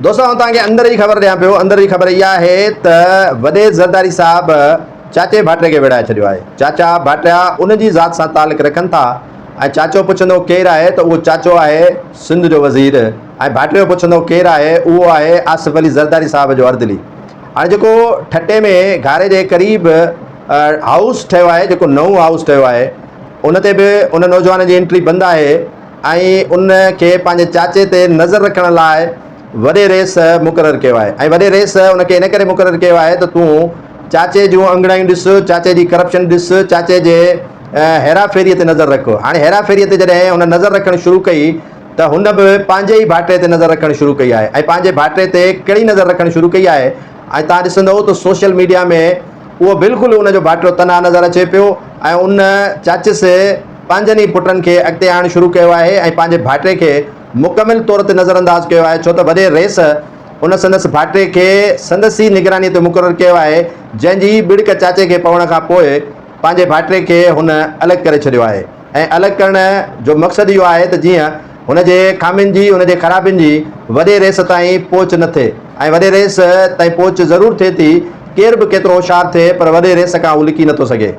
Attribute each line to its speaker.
Speaker 1: दोस्तों तव्हांखे अंदर जी ख़बर ॾियां पियो। अंदर जी ख़बर इहा आहे त वॾे ज़रदारी साहब चाचे भाटिरे खे विड़ाए छॾियो आहे। चाचा भाटिया उन जी ज़ात सां तालुक़ रखनि था ऐं चाचो पुछंदो केरु आहे त उहो चाचो आहे सिंध जो वज़ीर ऐं भाटियो पुछंदो केरु आहे उहो आहे आसिफ अली ज़रदारी साहब जो अर्दली। हाणे जेको ठटे में घारे जे क़रीब हाउस ठहियो आहे, जेको नओं हाउस ठहियो आहे, उन ते बि उन नौजवान जी एंट्री बंदि आहे ऐं उन खे पंहिंजे चाचे ते नज़र रखण लाइ वॾे रेस मुक़ररु कयो आहे। ऐं वॾे रेस उनखे इन करे मुक़ररु कयो आहे त तूं चाचे जूं अंगड़ायूं ॾिस, चाचे जी करप्शन ॾिस, चाचे जे हेरा फेरीअ ते नज़र रख। हाणे हेरा फेरीअ ते जॾहिं हुन नज़र रखणु शुरू कई त हुन बि पंहिंजे ई भाइटे ते नज़र रखणु शुरू कई आहे। ऐं पंहिंजे भाइटे ते कहिड़ी नज़र रखणु शुरू कई आहे ऐं तव्हां ॾिसंदव त सोशल मीडिया में उहो बिल्कुलु उनजो भाइटो तनहा नज़र अचे पियो ऐं उन चाचिस पंहिंजनि ई पुटनि खे अॻिते आणणु शुरू कयो आहे ऐं पंहिंजे भाइटे खे मुकमिल तौर ते नज़रअंदाज़ कयो आहे। छो त वॾे रेस उन संदसि भाइटे खे संदसि ई निगरानी ते मुक़ररु कयो आहे, जंहिंजी बिड़क चाचे खे पवण खां पोइ पंहिंजे भाइटे खे हुन अलॻि करे छॾियो आहे। ऐं अलॻि करण जो मक़सदु इहो आहे त जीअं हुनजे खामियुनि जी, हुनजे ख़राबियुनि जी वॾे रेस ताईं पहुच न थिए। ऐं वॾे रेस ताईं पहुच ज़रूरु थिए थी, केरु बि केतिरो होशियारु थिए पर वॾे रेस खां उहो लिकी नथो सघे।